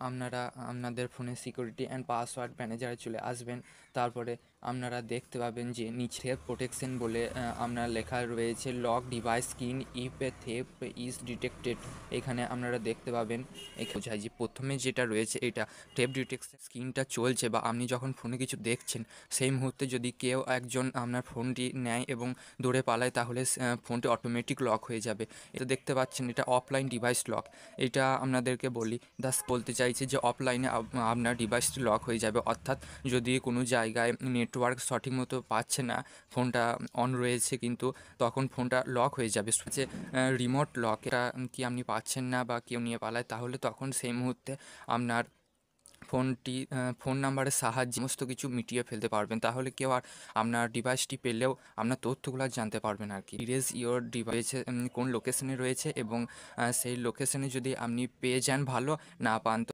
আপনারা আপনাদের ফোনে সিকিউরিটি অ্যান্ড পাসওয়ার্ড ম্যানেজারে চলে আসবেন। তারপরে আপনারা দেখতে পাবেন যে নিচে প্রোটেকশন বলে আপনার লেখা রয়েছে lock device screen if A theft is detected. এখানে আপনারা দেখতে পাবেন বোঝায় যে প্রথমে যেটা রয়েছে এটা থেফট ডিটেকশন স্ক্রিনটা চলছে বা আপনি যখন ফোনে কিছু দেখছেন সেই মুহূর্তে যদি কেউ একজন আপনার ফোনটি নেয় এবং দৌড়ে পালায় তাহলে ফোনটি অটোমেটিক লক হয়ে যাবে। এটা দেখতে পাচ্ছেন এটা অফলাইন ডিভাইস লক। এটা আপনাদেরকে বলি বলতে চাইছে যে অফলাইনে আপনার ডিভাইসটি লক হয়ে যাবে, অর্থাৎ যদি কোনো জায়গায় নেটওয়ার্ক সঠিক মতো পাচ্ছে না, ফোনটা অন রয়েছে কিন্তু তখন ফোনটা লক হয়ে যাবে। যে রিমোট লক এটা কি আপনি পাচ্ছেন না বা কেউ নিয়ে পালায় তাহলে তখন সেই মুহূর্তে আপনার ফোন নাম্বারের সাহায্যে সমস্ত কিছু মিটিয়ে ফেলতে পারবেন। তাহলে কেউ আর আপনার ডিভাইসটি পেলেও আপনার তথ্যগুলো আর জানতে পারবেন আর কি। ইরেজ ইওর ডিভাইসে কোন লোকেশনে রয়েছে এবং সেই লোকেশনে যদি আপনি পেয়ে যান ভালো, না পান তো